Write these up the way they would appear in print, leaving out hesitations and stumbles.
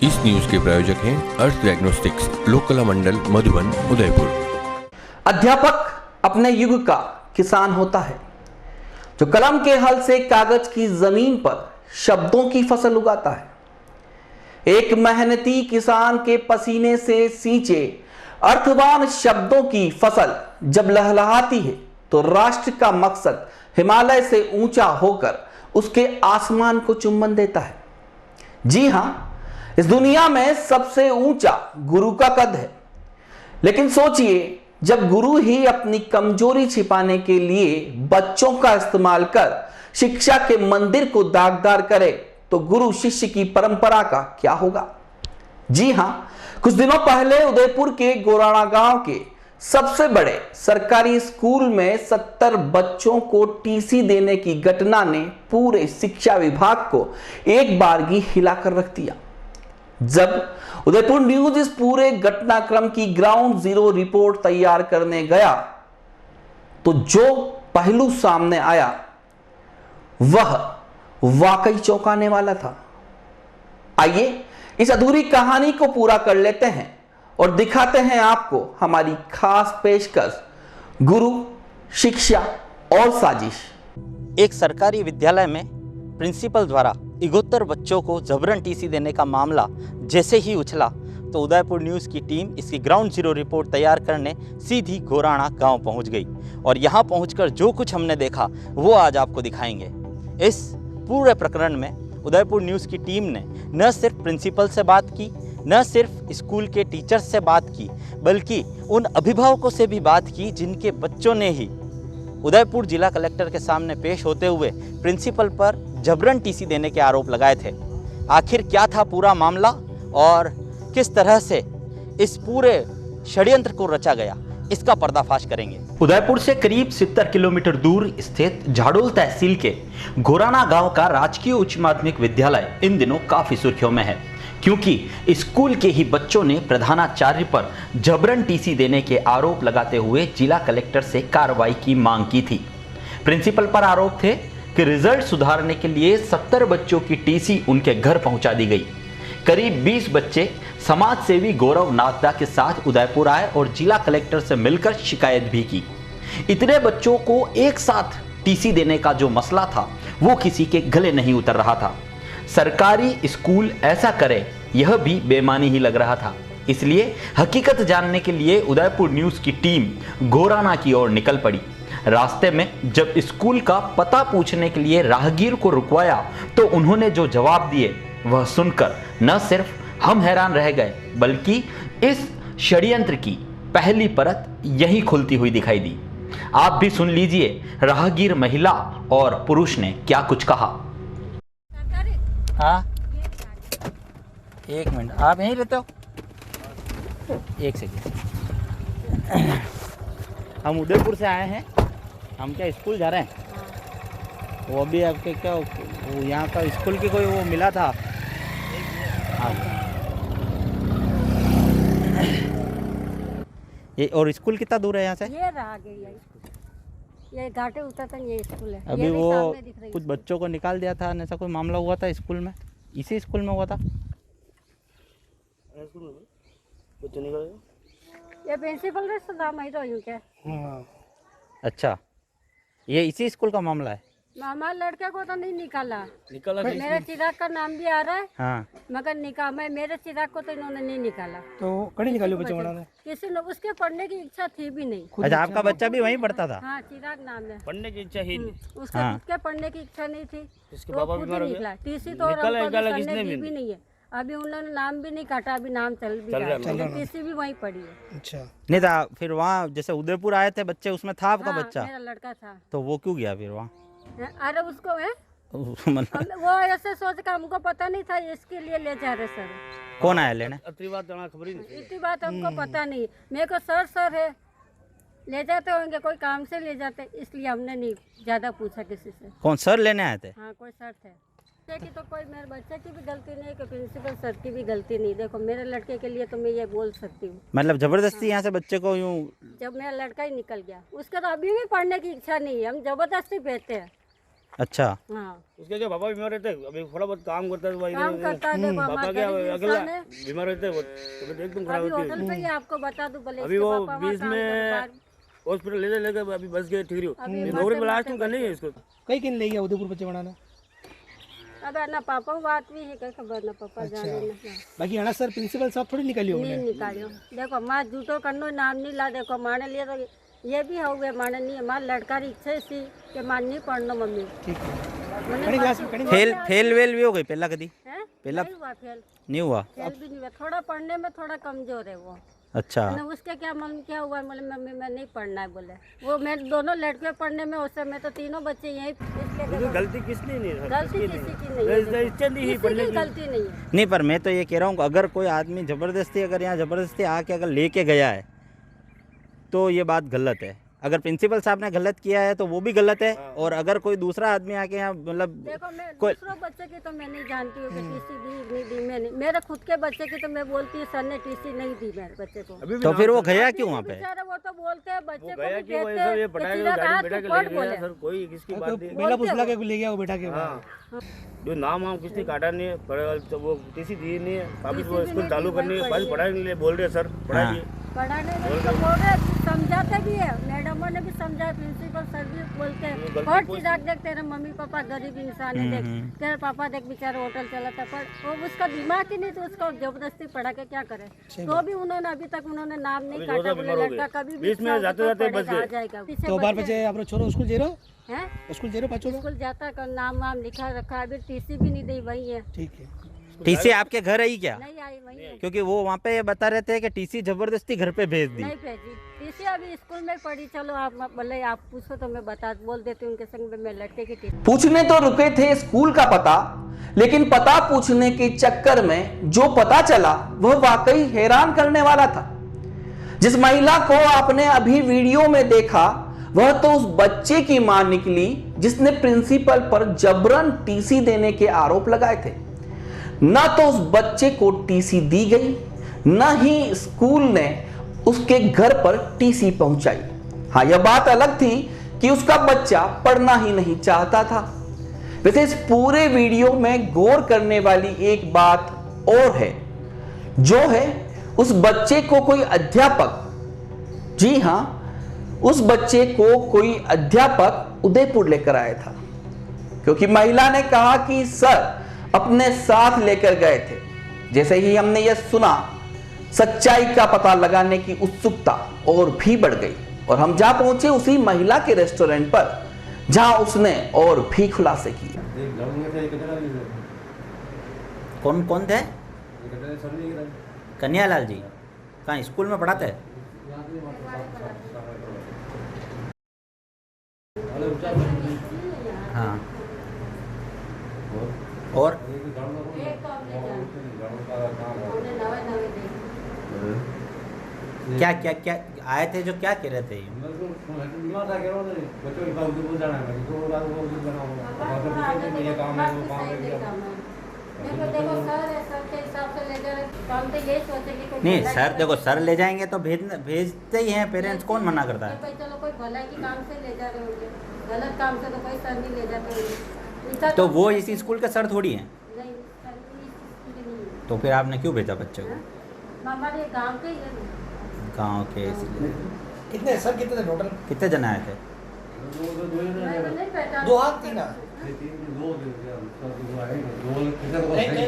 इस न्यूज के प्रायोजक हैं अर्थ डायग्नोस्टिक्स, लोकला मंडल, मधुबन, उदयपुर। अध्यापक अपने युग का किसान होता है जो कलम के हल से कागज की जमीन पर शब्दों की फसल उगाता है। एक मेहनती किसान के पसीने से सींचे अर्थवान शब्दों की फसल जब लहलहाती है तो राष्ट्र का मकसद हिमालय से ऊंचा होकर उसके आसमान को चुंबन देता है। जी हां, इस दुनिया में सबसे ऊंचा गुरु का कद है। लेकिन सोचिए, जब गुरु ही अपनी कमजोरी छिपाने के लिए बच्चों का इस्तेमाल कर शिक्षा के मंदिर को दागदार करे तो गुरु शिष्य की परंपरा का क्या होगा। जी हां, कुछ दिनों पहले उदयपुर के गोराणा गांव के सबसे बड़े सरकारी स्कूल में 70 बच्चों को टीसी देने की घटना ने पूरे शिक्षा विभाग को एक बारगी हिलाकर रख दिया। जब उदयपुर न्यूज इस पूरे घटनाक्रम की ग्राउंड जीरो रिपोर्ट तैयार करने गया तो जो पहलू सामने आया वह वाकई चौंकाने वाला था। आइए इस अधूरी कहानी को पूरा कर लेते हैं और दिखाते हैं आपको हमारी खास पेशकश, गुरु, शिक्षा और साजिश। एक सरकारी विद्यालय में प्रिंसिपल द्वारा 71 बच्चों को जबरन टीसी देने का मामला जैसे ही उछला तो उदयपुर न्यूज़ की टीम इसकी ग्राउंड जीरो रिपोर्ट तैयार करने सीधी गोराणा गांव पहुंच गई और यहां पहुंचकर जो कुछ हमने देखा वो आज आपको दिखाएंगे। इस पूरे प्रकरण में उदयपुर न्यूज़ की टीम ने न सिर्फ प्रिंसिपल से बात की, न सिर्फ स्कूल के टीचर्स से बात की, बल्कि उन अभिभावकों से भी बात की जिनके बच्चों ने ही उदयपुर जिला कलेक्टर के सामने पेश होते हुए प्रिंसिपल पर जबरन टीसी देने के आरोप लगाए थे। आखिर क्या था पूरा मामला और किस तरह से इस पूरे षड्यंत्र को रचा गया, इसका पर्दाफाश करेंगे। उदयपुर से करीब 70 किलोमीटर दूर स्थित झाड़ोल तहसील के गोराणा गांव का राजकीय उच्च माध्यमिक विद्यालय इन दिनों काफी सुर्खियों में है, क्योंकि स्कूल के ही बच्चों ने प्रधानाचार्य पर जबरन टीसी देने के आरोप लगाते हुए जिला कलेक्टर से कार्रवाई की मांग की थी। प्रिंसिपल पर आरोप थे कि रिजल्ट सुधारने के लिए 70 बच्चों की टीसी उनके घर पहुंचा दी गई। करीब 20 बच्चे समाज सेवी गौरव नागदा के साथ उदयपुर आए और जिला कलेक्टर से मिलकर शिकायत भी की। इतने बच्चों को एक साथ टीसी देने का जो मसला था वो किसी के गले नहीं उतर रहा था। सरकारी स्कूल ऐसा करे यह भी बेमानी ही लग रहा था। इसलिए हकीकत जानने के लिए उदयपुर न्यूज़ की टीम गोराणा की ओर निकल पड़ी। रास्ते में जब स्कूल का पता पूछने के लिए राहगीर को रुकवाया तो उन्होंने जो जवाब दिए वह सुनकर न सिर्फ हम हैरान रह गए, बल्कि इस षड्यंत्र की पहली परत यहीं खुलती हुई दिखाई दी। आप भी सुन लीजिए राहगीर महिला और पुरुष ने क्या कुछ कहा। हाँ, एक मिनट, आप यहीं रहते हो? एक सेकेंड, हम उदयपुर से आए हैं। हम क्या स्कूल जा रहे हैं? वो अभी आपके क्या वो यहाँ का स्कूल की कोई वो मिला था? हाँ, ये और स्कूल कितना दूर है यहाँ से? ये रहा गया ये घाटे उतरता ये स्कूल है। अभी वो कुछ बच्चों को निकाल दिया था, ऐसा कोई मामला हुआ था स्कूल में? इसी स्कूल में हुआ था? ये प्रिंसिपल ने सुना मैं तो यूं क्या। अच्छा, ये इसी स्कूल का मामला है? हमारे लड़के को तो नहीं निकाला मेरे चिराग का नाम भी आ रहा है। हाँ, मगर मेरे चिराग को तो इन्होंने नहीं निकाला। तो कड़ी निकाली बच्चे बनाने? किसी ने उसके पढ़ने की इच्छा थी भी नहीं। अच्छा, आपका बच्चा भी वहीं पढ़ता था? हाँ, चिराग नाम है। पढ़ने की इच्छा ही नहीं उसके हाँ। खुद के पढ़ने की इच्छा नहीं थी, इसके तो बाबा खुद बीमार ही हो निकला। गया? टीसी तो भी नहीं है। अभी उन्होंने नाम भी नहीं काटा, अभी नाम चल भी रहा है। टीसी भी वहीं पड़ी है। अच्छा, नहीं था फिर वहाँ जैसे उदयपुर आए थे बच्चे, उसमें था आपका हाँ, बच्चा? मेरा लड़का था। तो वो क्यों गया फिर वहाँ? अरे उसको है मतलब वो ऐसे सोच कर हमको पता नहीं था इसके लिए ले जा रहे सर। कौन आया लेने? इतनी बात हमको पता नहीं। मेरे को सर है, ले जाते होंगे, कोई काम से ले जाते, इसलिए हमने नहीं ज्यादा पूछा किसी से। कौन सर लेने आए थे? हाँ, कोई सर थे। बच्चे की तो कोई मेरे बच्चे की भी गलती नहीं, कि प्रिंसिपल सर की भी गलती नहीं। देखो मेरे लड़के के लिए तो मैं ये बोल सकती हूँ। मतलब जबरदस्ती यहाँ से बच्चे को यूँ? जब मेरा लड़का ही निकल गया, उसका तो अभी भी पढ़ने की इच्छा नहीं है, हम जबरदस्ती भेजते हैं। अच्छा। हाँ उसके क्या पापा बीमार रहते हैं, अभी थोड़ा बहुत काम करता है तो भाई काम करता है, देखो पापा हमारे क्या गरीब अगला इंसान है। बीमार रहते हैं, वो तो एकदम खराब अभी होती होटल पे ही है। आपको बता दूं, भले अभी इसके वो पापा वहाँ बीच काम में करते हॉस्पिटल ले लेकर अभी बस गए, ठीक अभी है, मरते नौकरी में लास्ट मरते में करनी है इसको। कई किन ले गया उदयपुर बच्चे बनाना। अब ना पापा बात भी है, क्या खबर ना पापा जाने ना बाकी अना सर प्रिंसिपल साहब थोड़ी निकली नहीं निकालियो। देखो माँ झूठो करनो नाम नहीं ला, देखो माने लिए तो ये भी हो गए, माने नहीं माँ लड़का री इच्छा सी कि मान नहीं पढ़नो मम्मी। ठीक है। मैंने कड़ी क्लास में कड़ी फेल वेल भी हो गई पहला कदी? हैं? पहला नहीं हुआ फेल, नहीं हुआ? फेल भी नहीं हुआ, थोड़ा पढ़ने में थोड़ा कमजोर है वो। अच्छा। मैंने उसके क्या मम्मी क्या हुआ, बोले मम्मी मैं नहीं पढ़ना है, बोले वो मैं दोनों लड़के पढ़ने में, उस समय तो तीनों बच्चे यहीं इसके क्योंकि गलती किसने नहीं है, गलती किसी की नहीं है, इच्छा नहीं है किसी पढ़ने की की। गलती नहीं है। नहीं पर मैं तो ये कह रहा हूँ अगर कोई आदमी ज़बरदस्ती अगर यहाँ ज़बरदस्ती आके अगर लेके गया है तो ये बात गलत है। अगर प्रिंसिपल साहब ने गलत किया है तो वो भी गलत है, और अगर कोई दूसरा आदमी आके यहाँ मतलब देखो मैं कोई दूसरों बच्चे की तो मैं नहीं जानती हूँ कि टीसी दी नहीं दी, मैं नहीं, मेरे खुद के बच्चे की तो मैं बोलती हूँ सर ने टीसी नहीं दी मेरे बच्चे को। अभी भी तो फिर वो गया अभी क्यों भी वहाँ पे? बेचारे वो तो बोलते हैं बच्चे को गया भी कि वो कहते ऐसा ये हैं कि पढ़ाई सीधा गाड़ी हाथ बेटा के ऊपर ले बोले। गया सर, कोई किसकी बात नहीं। मेला पुछला के ले गया वो बेटा के हाँ, जो नाम वाम किसने काटा नहीं है, तो वो टीसी दी नहीं है, वापिस वो स्कूल चालू करनी है, बस पढ़ाई के लिए बोल रहे हैं सर, पढ़ाई की। पढ़ाने में तो बोल रहे, समझाते भी है, मैडमों ने भी समझाया, प्रिंसिपल सर भी बोलते हैं हर चीज देख, तेरे मम्मी पापा गरीब इंसान है, देख तेरे पापा देख बेचारे होटल चलाता, पर वो उसका दिमाग ही नहीं, तो उसको जबरदस्ती पढ़ा के क्या करे। तो भी उन्होंने अभी तक उन्होंने नाम नहीं काटा, बोले लड़का कभी भी बीच में जाते-जाते बच गए। आ जाएगा। पीछे तो बार बच्चे बच्चे आप छोरो स्कूल जे रहो, हैं, स्कूल जे रहो बच्चों स्कूल जाता है, नाम वाम लिखा रखा है, अभी टीसी भी नहीं दी, वही है, ठीक है। टीसी आपके घर आई क्या? नहीं आई, वही है, क्योंकि वो वहाँ पे ये बता रहे थे कि टीसी जबरदस्ती घर पे भेज दी। नहीं भेजी टीसी, अभी स्कूल में पढ़ी। चलो आप बोले आप पूछो तो मैं बता बोल देती हूँ, उनके संग में मैं लड़के की टीसी। पूछने तो रुके थे स्कूल का पता, लेकिन पता पूछने के चक्कर में जो पता चला वह वाकई हैरान करने वाला था। जिस महिला को आपने अभी वीडियो में देखा वह तो उस बच्चे की मां निकली जिसने प्रिंसिपल पर जबरन टीसी देने के आरोप लगाए थे। ना तो उस बच्चे को टीसी दी गई, ना ही स्कूल ने उसके घर पर टीसी पहुंचाई। हाँ, यह बात अलग थी कि उसका बच्चा पढ़ना ही नहीं चाहता था। वैसे इस पूरे वीडियो में गौर करने वाली एक बात और है, जो है उस बच्चे को कोई अध्यापक, जी हां, उस बच्चे को कोई अध्यापक उदयपुर लेकर आया था, क्योंकि महिला ने कहा कि सर अपने साथ लेकर गए थे। जैसे ही हमने यह सुना, सच्चाई का पता लगाने की उत्सुकता और भी बढ़ गई और हम जा पहुंचे उसी महिला के रेस्टोरेंट पर, जहां उसने और भी खुलासे किए। कौन कौन थे? कन्यालाल जी कहाँ स्कूल में पढ़ाते हैं? हाँ, और क्या क्या क्या आए थे जो क्या कह रहे थे? नहीं सर, देखो सर ले जाएंगे तो भेजते ही हैं, पेरेंट्स कौन मना करता है? चलो कोई भलाई के काम से ले जा रहे होंगे, गलत काम से तो कोई सर नहीं ले जाते होंगे। तो वो इसी स्कूल के सर थोड़ी हैं, नहीं, सर नहीं है। तो फिर आपने क्यों भेजा बच्चे को? हमारे गांव के ही है ना। गाँव के इसलिए। कितने सर कितने थे टोटल? कितने जन आए थे? मैं तो नहीं पहचान। दो हाथ तीन हाथ कई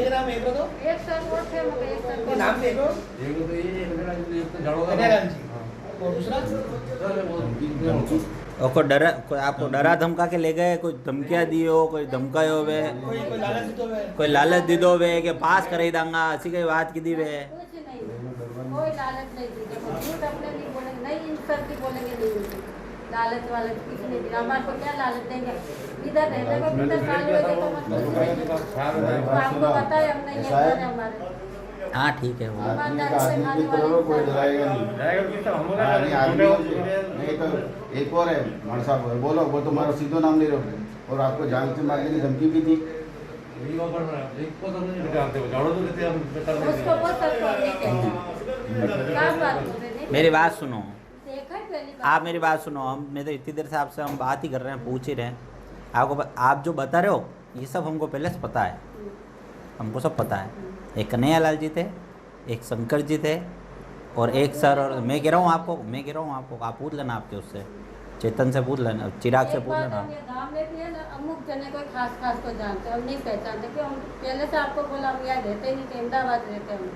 नाम एक दो एक सर वो थे, मगर एक सर ये नाम देखो कन्यालाल जी और दूसरा और कोई आपको डरा धमका के ले गए, कोई धमकियाँ दी हो, कोई धमकाए हो वे, कोई लालच दो है कोई लालच दी दो वे कि पास कर ही दूंगा, ऐसी कोई बात की दी वे? कुछ नहीं, कोई लालच नहीं दी। देखो झूठ अपने नहीं बोलेंगे, नहीं इन सर की बोलेंगे, नहीं उनकी लालच वालच कुछ नहीं दी। हमारे को क्या लालच देंगे? इधर रहने को कितना साल हुए, देखो मत कुछ नहीं। तो आपको पता है हमने ये घर है हमारे। हाँ ठीक है वो। ईमानदारी से खाने वाले कोई इंसान। डराएगा नहीं। नहीं तो एक और है भाड़ साहब, बोलो वो तुम्हारा सीधो नाम ले रहे हो और आपको जान से मारने की धमकी भी थी। उसको वो सर को नहीं कहता। क्या बात बोल रहे हैं? मेरी बात सुनो, देखा है पहली बार। आप मेरी बात सुनो, हम मैं तो इतनी देर से आपसे हम बात ही कर रहे हैं, पूछ ही रहे हैं, आप जो बता रहे हो ये सब हमको पहले से पता है, हमको सब पता है। एक कन्हैया लाल जी थे, एक शंकर जी थे, और एक सर, और मैं कह रहा हूँ आपको आप पूछ लेना, आपके उससे चेतन से पूछ लेना, चिराग से पूछ लेना। गाँव में भी है ना, अमुक जने कोई खास को जानते, हम नहीं पहचानते, क्यों? हम पहले से आपको बोला हम यहाँ रहते ही नहीं थे, अहमदाबाद रहते हम।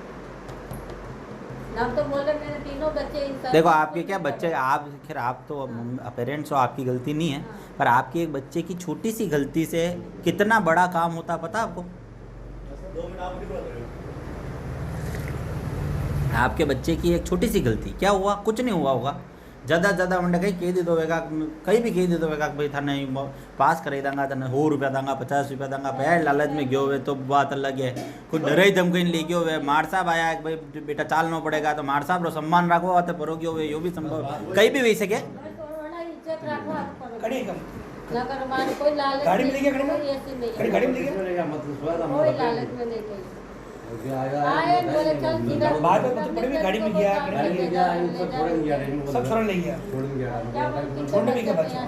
नाम तो बोले मेरे तीनों बच्चे देखो आपके क्या बच्चे, आप खैर आप तो पेरेंट्स हो, आपकी गलती नहीं है, पर आपके एक बच्चे की छोटी सी गलती से कितना बड़ा काम होता पता आपको? आपके बच्चे की एक छोटी सी गलती, क्या हुआ? कुछ नहीं हुआ होगा, ज़्यादा मंडे कहीं कह दी दो वेगा, कहीं भी कह दी दो वेगा भाई था नहीं पास करे देंगा, था 100 रुपया देंगा, 50 रुपया देंगा, पैर लालच में गयो हुए तो बात अलग है। कुछ डरे ही धमकी ले गयो हुए, मार साहब आया भाई बेटा चालना पड़ेगा, तो मार साहब रो सम्मान रखो आते परो गयो हुए, यो भी संभव कहीं भी वही सके। गाड़ी मिलेगी, गाड़ी मिलेगी, बाद में तो बड़ी गाड़ी में गया, सब छोड़ ले गया, छोड़ने भी गया बच्चा,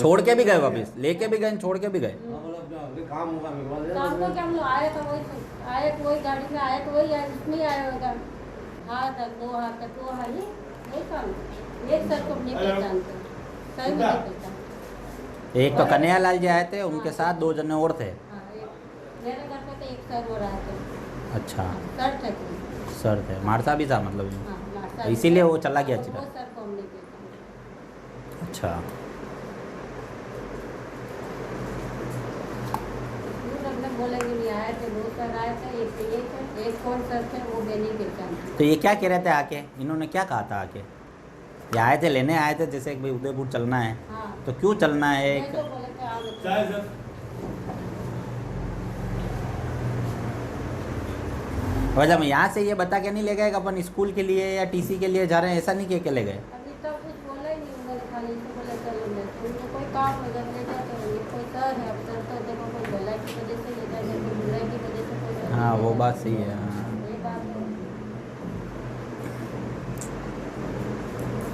छोड़ के भी गए वापस, लेके भी गए, छोड़ के भी गए। काम होगा हमको क्या, हम लोग आए तो वही गाड़ी में आए तो वही इसमें आया होगा, हाथ तक दो हाथ वही काम, एक सर को नहीं पहचानते, सही में नहीं पहचानते। एक तो कन्हैया लाल जी आए थे, उनके साथ 2 जने और थे। मेरे घर पे तो एक सर हो रहा था। अच्छा, सर थे, मारसा भी था मतलब, हाँ, इसीलिए वो चला गया चिराग। वो सर को हम नहीं पहचानते। अच्छा, बोलेंगे नहीं आए थे, 2 सर आए थे, एक कौन सर थे वो भी नहीं पहचानते। तो ये क्या कह रहे थे आके, इन्होंने क्या कहा था आके? ये आए थे, लेने आए थे, जैसे कि भाई उदयपुर चलना है, हाँ। तो क्यों चलना है? तो बोले थे आओ वजह में यहाँ से ये बता के नहीं ले गए कि अपन स्कूल के लिए या टीसी के लिए जा रहे हैं, ऐसा नहीं कह के ले गए? अभी तो कुछ बोला ही नहीं, उन्होंने खाली से बोला चलो उनको कोई काम हो जाए ले जाते होंगे, कोई सर है, अब सर तो देखो कोई भलाई की वजह से ले जाए, कोई बुराई की वजह से कोई। हाँ वो बात सही है। हाँ, ये बात है।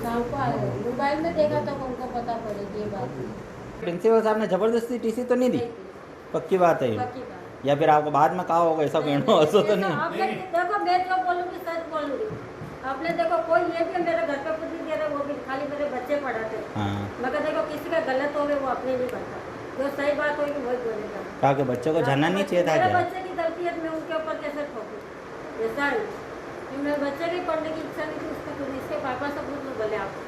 शाम को आए, मोबाइल में देखा तो उनको पता पड़ेगी ये बात। प्रिंसिपल साहब ने ज़बरदस्ती टीसी तो नहीं दी? पक्की बात है ये? पक्की बात। या फिर आपको बाद में कहा होगा ऐसा कहना, ऐसा तो नहीं? आपने देखो मैं जो बोलूँगी सच बोलूँगी, आपने देखो कोई ये भी मेरे घर पे कुछ नहीं दे रहा, वो भी खाली मेरे बच्चे पढ़ाते। हाँ, मगर देखो किसी का गलत हो गया वो अपने नहीं करता, जो सही बात होगी वही बोलेगा। कहा कि बच्चों को जानना नहीं चाहिए था मेरे क्या? बच्चे की गलती है, मैं उनके ऊपर कैसे ठोकूं? ऐसा नहीं कि मेरे बच्चे की पढ़ने की इच्छा नहीं थी, उसको खुद इसके पापा से पूछ लो बोले आप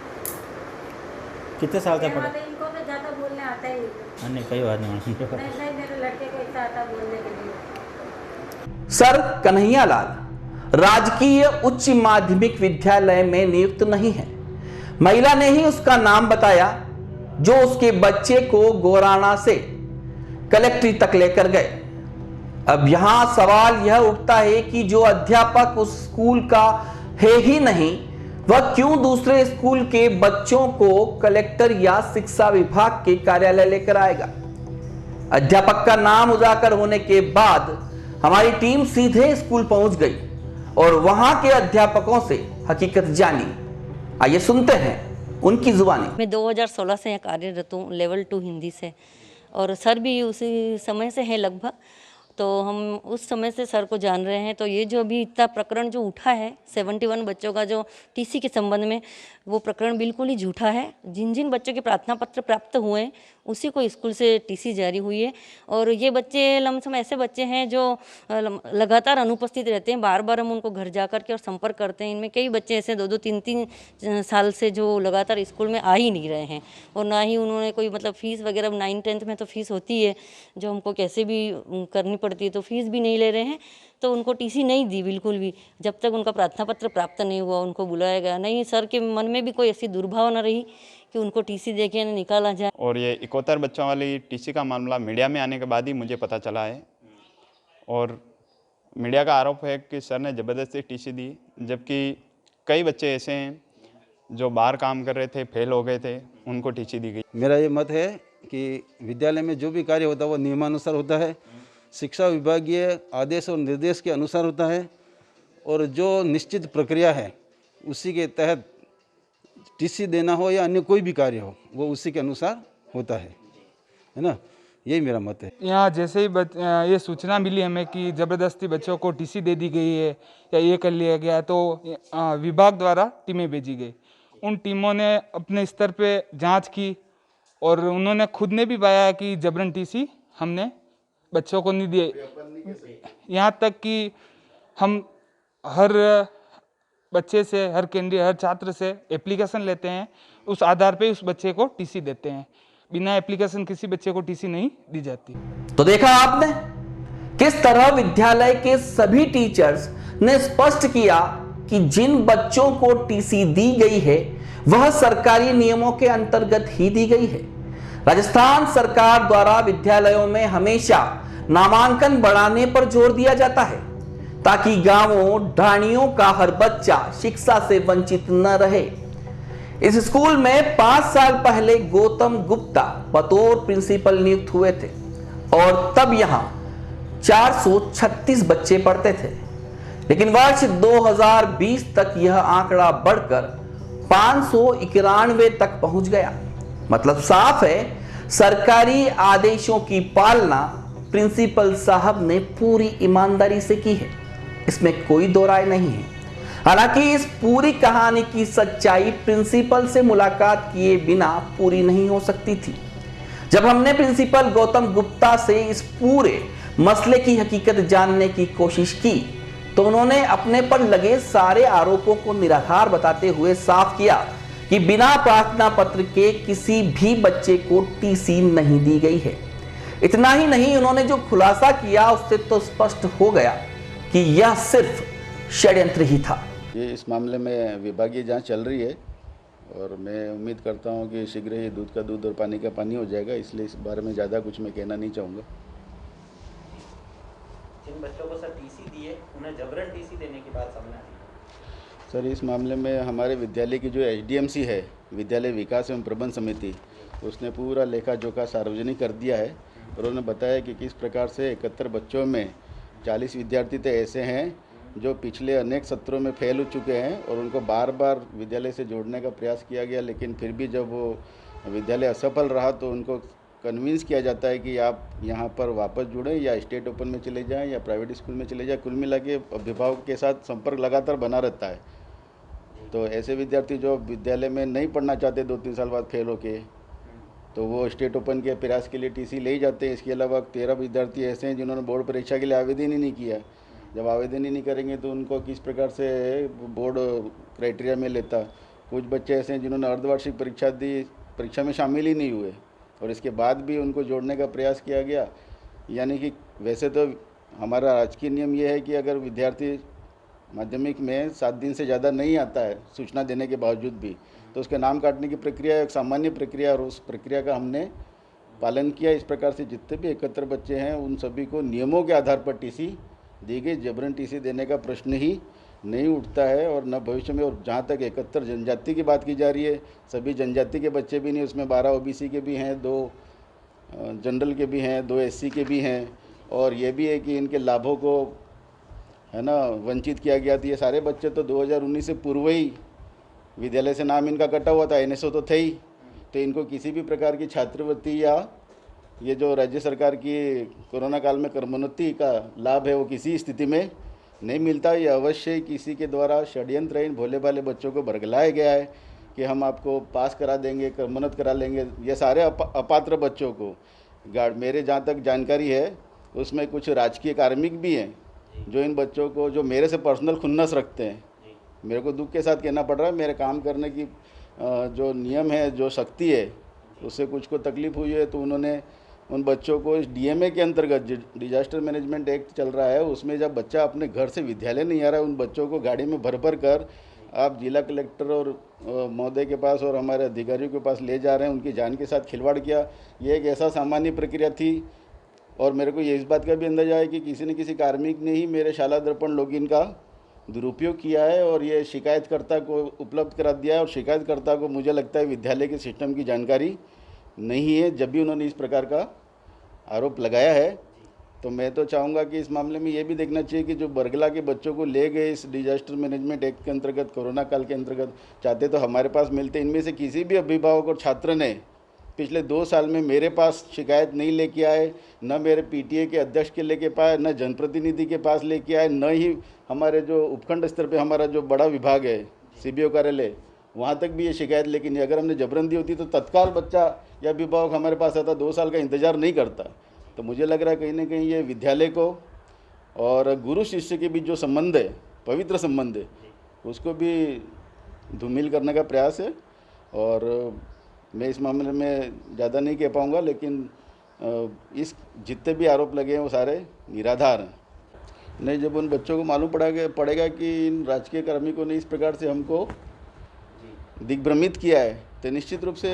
कितने साल से पढ़े? इनको तो ज़्यादा बोलने आता ही नहीं। नहीं, कई बात नहीं। नहीं मेरे लड़के को इतना आता बोलने के लिए। सर कन्हैया लाल राजकीय उच्च माध्यमिक विद्यालय में नियुक्त नहीं है। महिला ने ही उसका नाम बताया, जो उसके बच्चे को गोराना से कलेक्ट्री तक लेकर गए। अब यहां सवाल यह उठता है कि जो अध्यापक उस स्कूल का है ही नहीं, वह क्यों दूसरे स्कूल के बच्चों को कलेक्टर या शिक्षा विभाग के कार्यालय लेकर आएगा। अध्यापक का नाम उजागर होने के बाद हमारी टीम सीधे स्कूल पहुंच गई और वहां के अध्यापकों से हकीकत जानी। आइए सुनते हैं उनकी जुबानी। मैं 2016 से यहाँ कार्यरत हूँ, लेवल 2 हिंदी से, और सर भी उसी समय से है लगभग, तो हम उस समय से सर को जान रहे हैं। तो ये जो अभी इतना प्रकरण जो उठा है 71 बच्चों का जो टीसी के संबंध में, वो प्रकरण बिल्कुल ही झूठा है। जिन जिन बच्चों के प्रार्थना पत्र प्राप्त हुए हैं उसी को स्कूल से टीसी जारी हुई है, और ये बच्चे लमसम ऐसे बच्चे हैं जो लगातार अनुपस्थित रहते हैं। बार बार हम उनको घर जा कर के और संपर्क करते हैं। इनमें कई बच्चे ऐसे 2-2, 3-3 साल से जो लगातार स्कूल में आ ही नहीं रहे हैं, और ना ही उन्होंने कोई मतलब फ़ीस वगैरह, 9th-10th में तो फ़ीस होती है जो हमको कैसे भी करनी पड़ती है, तो फीस भी नहीं ले रहे हैं। तो उनको टीसी नहीं दी बिल्कुल भी, जब तक उनका प्रार्थना पत्र प्राप्त नहीं हुआ उनको बुलाया गया नहीं। सर के मन में भी कोई ऐसी दुर्भावना रही कि उनको टीसी दे के निकाला जाए। और ये 71 बच्चों वाली टीसी का मामला मीडिया में आने के बाद ही मुझे पता चला है, और मीडिया का आरोप है कि सर ने ज़बरदस्ती टीसी दी, जबकि कई बच्चे ऐसे हैं जो बाहर काम कर रहे थे, फेल हो गए थे, उनको टीसी दी गई। मेरा ये मत है कि विद्यालय में जो भी कार्य होता है वो नियमानुसार होता है, शिक्षा विभागीय आदेश और निर्देश के अनुसार होता है, और जो निश्चित प्रक्रिया है उसी के तहत टीसी देना हो या अन्य कोई भी कार्य हो वो उसी के अनुसार होता है ना, यही मेरा मत है। यहाँ जैसे ही ये सूचना मिली हमें कि ज़बरदस्ती बच्चों को टीसी दे दी गई है या ये कर लिया गया है, तो विभाग द्वारा टीमें भेजी गई। उन टीमों ने अपने स्तर पे जांच की और उन्होंने खुद ने भी पाया कि जबरन टीसी हमने बच्चों को नहीं दिए। यहाँ तक कि हम हर बच्चे से, हर कैंडिडेट, हर छात्र से एप्लीकेशन लेते हैं, उस आधार पे उस बच्चे को टीसी देते हैं। बिना एप्लीकेशन किसी बच्चे को टीसी नहीं दी जाती। तो देखा आपने किस तरह विद्यालय के सभी टीचर्स ने स्पष्ट किया कि जिन बच्चों को टीसी दी गई है वह सरकारी नियमों के अंतर्गत ही दी गई है। राजस्थान सरकार द्वारा विद्यालयों में हमेशा नामांकन बढ़ाने पर जोर दिया जाता है ताकि गांवों ढाणियों का हर बच्चा शिक्षा से वंचित न रहे। इस स्कूल में 5 साल पहले गौतम गुप्ता बतौर प्रिंसिपल नियुक्त हुए थे और तब यहां 436 बच्चे पढ़ते थे, लेकिन वर्ष 2020 तक यह आंकड़ा बढ़कर 591 तक पहुंच गया। मतलब साफ है, सरकारी आदेशों की पालना प्रिंसिपल साहब ने पूरी ईमानदारी से की है, इसमें कोई दो राय नहीं है। हालांकि इस पूरी कहानी की सच्चाई प्रिंसिपल से मुलाकात किए बिना पूरी नहीं हो सकती थी। जब हमने प्रिंसिपल गौतम गुप्ता से इस पूरे मसले की हकीकत जानने की कोशिश की तो उन्होंने अपने पर लगे सारे आरोपों को निराधार बताते हुए साफ किया कि बिना प्रार्थना पत्र के किसी भी बच्चे को टीसी नहीं दी गई है। इतना ही नहीं, उन्होंने जो खुलासा किया उससे तो स्पष्ट हो गया कि यह सिर्फ षड्यंत्र ही था। ये इस मामले में विभागीय जांच चल रही है और मैं उम्मीद करता हूं कि शीघ्र ही दूध का दूध और पानी का पानी हो जाएगा, इसलिए इस बारे में ज़्यादा कुछ मैं कहना नहीं चाहूँगा। जिन बच्चों को सर टीसी दिए उन्हें जबरन टीसी देने की बात सामने आई। सर, इस मामले में हमारे विद्यालय की जो एचडीएमसी है, विद्यालय विकास एवं प्रबंध समिति, उसने पूरा लेखा जोखा सार्वजनिक कर दिया है और उन्होंने बताया कि किस प्रकार से 71 बच्चों में 40 विद्यार्थी तो ऐसे हैं जो पिछले अनेक सत्रों में फेल हो चुके हैं और उनको बार बार विद्यालय से जोड़ने का प्रयास किया गया, लेकिन फिर भी जब वो विद्यालय असफल रहा तो उनको कन्विंस किया जाता है कि आप यहाँ पर वापस जुड़ें या स्टेट ओपन में चले जाएं या प्राइवेट स्कूल में चले जाएं। कुल मिला के अभिभावक के साथ संपर्क लगातार बना रहता है। तो ऐसे विद्यार्थी जो विद्यालय में नहीं पढ़ना चाहते 2-3 साल बाद फेल होके, तो वो स्टेट ओपन के प्रयास के लिए टीसी ले ही जाते हैं। इसके अलावा 13 विद्यार्थी ऐसे हैं जिन्होंने बोर्ड परीक्षा के लिए आवेदन ही नहीं किया। जब आवेदन ही नहीं करेंगे तो उनको किस प्रकार से बोर्ड क्राइटेरिया में लेता। कुछ बच्चे ऐसे हैं जिन्होंने अर्धवार्षिक परीक्षा दी, परीक्षा में शामिल ही नहीं हुए और इसके बाद भी उनको जोड़ने का प्रयास किया गया। यानी कि वैसे तो हमारा राजकीय नियम ये है कि अगर विद्यार्थी माध्यमिक में 7 दिन से ज़्यादा नहीं आता है सूचना देने के बावजूद भी, तो उसके नाम काटने की प्रक्रिया एक सामान्य प्रक्रिया और उस प्रक्रिया का हमने पालन किया। इस प्रकार से जितने भी 71 बच्चे हैं उन सभी को नियमों के आधार पर टीसी दी गई। जबरन टीसी देने का प्रश्न ही नहीं उठता है और न भविष्य में। और जहाँ तक 71 जनजाति की बात की जा रही है, सभी जनजाति के बच्चे भी नहीं, उसमें 12 ओबीसी के भी हैं, 2 जनरल के भी हैं, 2 एससी के भी हैं और ये भी है कि इनके लाभों को है ना वंचित किया गया। तो ये सारे बच्चे तो 2019 से पूर्व ही विद्यालय से नाम इनका कटा हुआ था, एनएसओ तो थे ही, तो इनको किसी भी प्रकार की छात्रवृत्ति या ये जो राज्य सरकार की कोरोना काल में कर्मोन्नति का लाभ है वो किसी स्थिति में नहीं मिलता। ये अवश्य किसी के द्वारा षड्यंत्र इन भोले भाले बच्चों को बरगलाया गया है कि हम आपको पास करा देंगे, कर्मोन्नत करा लेंगे। ये सारे अपात्र बच्चों को मेरे जहाँ तक जानकारी है उसमें कुछ राजकीय कार्मिक भी हैं जो इन बच्चों को, जो मेरे से पर्सनल खुन्नस रखते हैं। मेरे को दुख के साथ कहना पड़ रहा है, मेरे काम करने की जो नियम है, जो शक्ति है, उससे कुछ को तकलीफ़ हुई है तो उन्होंने उन बच्चों को इस डीएमए के अंतर्गत डिजास्टर मैनेजमेंट एक्ट चल रहा है उसमें जब बच्चा अपने घर से विद्यालय नहीं आ रहा है, उन बच्चों को गाड़ी में भर भर कर आप जिला कलेक्टर और महोदय के पास और हमारे अधिकारियों के पास ले जा रहे हैं, उनकी जान के साथ खिलवाड़ किया। ये एक ऐसा सामान्य प्रक्रिया थी और मेरे को ये इस बात का भी अंदाजा है कि किसी न किसी कार्मिक ने ही मेरे शाला दर्पण लॉगिन का दुरुपयोग किया है और ये शिकायतकर्ता को उपलब्ध करा दिया है और शिकायतकर्ता को मुझे लगता है विद्यालय के सिस्टम की जानकारी नहीं है जब भी उन्होंने इस प्रकार का आरोप लगाया है। तो मैं तो चाहूँगा कि इस मामले में ये भी देखना चाहिए कि जो बरगला के बच्चों को ले गए इस डिजास्टर मैनेजमेंट एक्ट के अंतर्गत, कोरोना काल के अंतर्गत, चाहते तो हमारे पास मिलते। इनमें से किसी भी अभिभावक और छात्र ने पिछले 2 साल में मेरे पास शिकायत नहीं लेके आए, न मेरे पीटीए के अध्यक्ष के लेके पाए, न जनप्रतिनिधि के पास लेके आए, न ही हमारे जो उपखंड स्तर पे हमारा जो बड़ा विभाग है सीबीओ कार्यालय, वहाँ तक भी ये शिकायत लेके नहीं। अगर हमने जबरन दी होती तो तत्काल बच्चा या अभिभावक हमारे पास आता, 2 साल का इंतज़ार नहीं करता। तो मुझे लग रहा है कहीं ना कहीं ये विद्यालय को और गुरु शिष्य के बीच जो संबंध है, पवित्र संबंध है, उसको भी धूमिल करने का प्रयास है। और मैं इस मामले में ज़्यादा नहीं कह पाऊँगा, लेकिन इस जितने भी आरोप लगे हैं वो सारे निराधार हैं। नहीं, जब उन बच्चों को मालूम पड़ेगा कि इन राजकीय कार्मिकों ने इस प्रकार से हमको दिग्भ्रमित किया है, तो निश्चित रूप से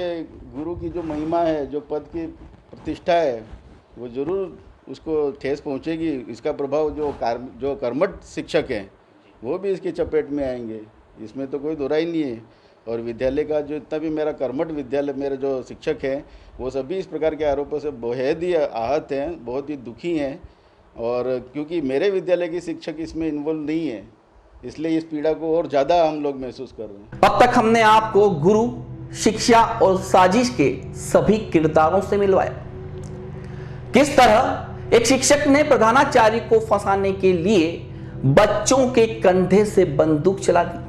गुरु की जो महिमा है, जो पद की प्रतिष्ठा है, वो ज़रूर उसको ठेस पहुंचेगी। इसका प्रभाव जो कर्मठ शिक्षक हैं वो भी इसकी चपेट में आएंगे, इसमें तो कोई दोहराई नहीं है। और विद्यालय का जो इतना भी मेरा कर्मठ विद्यालय मेरे जो शिक्षक हैं वो सभी इस प्रकार के आरोपों से बेहद ही आहत हैं, बहुत ही दुखी हैं। और क्योंकि मेरे विद्यालय के शिक्षक इसमें इन्वॉल्व नहीं है, इसलिए इस पीड़ा को और ज़्यादा हम लोग महसूस कर रहे हैं। अब तक हमने आपको गुरु, शिक्षा और साजिश के सभी किरदारों से मिलवाया। किस तरह एक शिक्षक ने प्रधानाचार्य को फंसाने के लिए बच्चों के कंधे से बंदूक चला दी।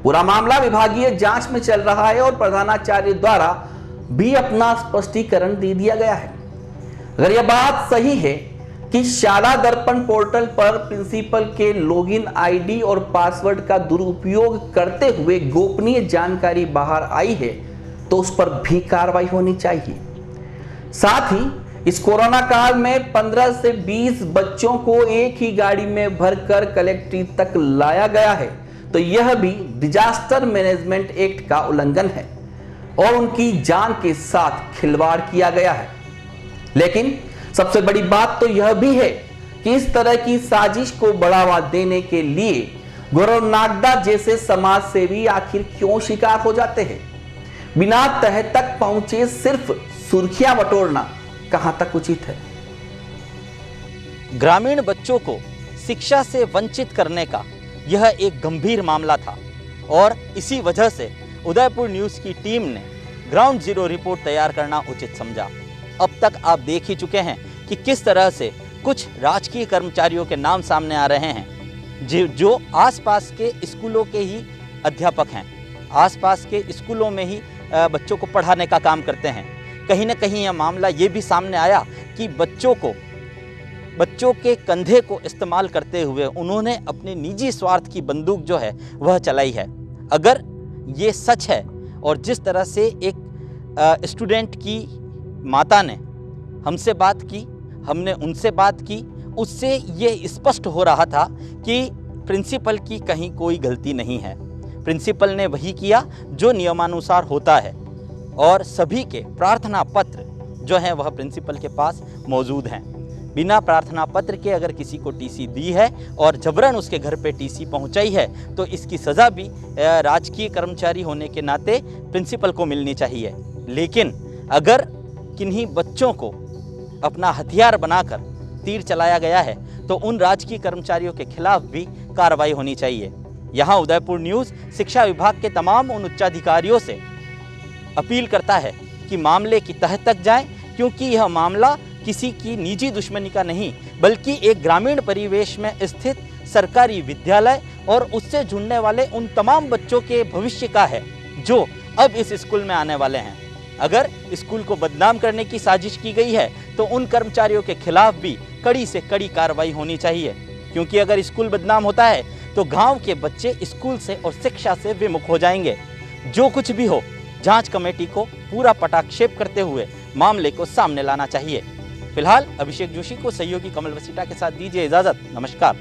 पूरा मामला विभागीय जांच में चल रहा है और प्रधानाचार्य द्वारा भी अपना स्पष्टीकरण दे दिया गया है। अगर यह बात सही है कि शाला दर्पण पोर्टल पर प्रिंसिपल के लॉगिन आईडी और पासवर्ड का दुरुपयोग करते हुए गोपनीय जानकारी बाहर आई है, तो उस पर भी कार्रवाई होनी चाहिए। साथ ही इस कोरोना काल में 15 से 20 बच्चों को एक ही गाड़ी में भरकर कलेक्ट्रेट तक लाया गया है, तो यह भी डिजास्टर मैनेजमेंट एक्ट का उल्लंघन है और उनकी जान के साथ खिलवाड़ किया गया है। लेकिन सबसे बड़ी बात तो यह भी है कि इस तरह की साजिश को बढ़ावा देने के लिए गौरव नागदा जैसे समाज सेवी आखिर क्यों शिकार हो जाते हैं। बिना तह तक पहुंचे सिर्फ सुर्खियां बटोरना कहां तक उचित है। ग्रामीण बच्चों को शिक्षा से वंचित करने का यह एक गंभीर मामला था और इसी वजह से उदयपुर न्यूज़ की टीम ने ग्राउंड जीरो रिपोर्ट तैयार करना उचित समझा। अब तक आप देख ही चुके हैं कि किस तरह से कुछ राजकीय कर्मचारियों के नाम सामने आ रहे हैं जो आसपास के स्कूलों के ही अध्यापक हैं, आसपास के स्कूलों में ही बच्चों को पढ़ाने का काम करते हैं। कहीं ना कहीं यह मामला ये भी सामने आया कि बच्चों के कंधे को इस्तेमाल करते हुए उन्होंने अपने निजी स्वार्थ की बंदूक जो है वह चलाई है। अगर ये सच है और जिस तरह से एक स्टूडेंट की माता ने हमसे बात की, हमने उनसे बात की, उससे ये स्पष्ट हो रहा था कि प्रिंसिपल की कहीं कोई गलती नहीं है। प्रिंसिपल ने वही किया जो नियमानुसार होता है और सभी के प्रार्थना पत्र जो हैं वह प्रिंसिपल के पास मौजूद हैं। बिना प्रार्थना पत्र के अगर किसी को टीसी दी है और जबरन उसके घर पे टीसी पहुंचाई है तो इसकी सज़ा भी राजकीय कर्मचारी होने के नाते प्रिंसिपल को मिलनी चाहिए। लेकिन अगर किन्हीं बच्चों को अपना हथियार बनाकर तीर चलाया गया है तो उन राजकीय कर्मचारियों के खिलाफ भी कार्रवाई होनी चाहिए। यहाँ उदयपुर न्यूज़ शिक्षा विभाग के तमाम उन उच्चाधिकारियों से अपील करता है कि मामले की तह तक जाएं, क्योंकि यह मामला किसी की निजी दुश्मनी का नहीं बल्कि एक ग्रामीण परिवेश में स्थित सरकारी विद्यालय और उससे जुड़ने वाले उन तमाम बच्चों के भविष्य का है जो अब इस स्कूल में आने वाले हैं। अगर स्कूल को बदनाम करने की साजिश की गई है तो उन कर्मचारियों के खिलाफ भी कड़ी से कड़ी कार्रवाई होनी चाहिए, क्योंकि अगर स्कूल बदनाम होता है तो गांव के बच्चे स्कूल से और शिक्षा से विमुख हो जाएंगे। जो कुछ भी हो, जांच कमेटी को पूरा पटाक्षेप करते हुए मामले को सामने लाना चाहिए। फिलहाल अभिषेक जोशी को सहयोगी कमल वसीटा के साथ दीजिए इजाजत। नमस्कार।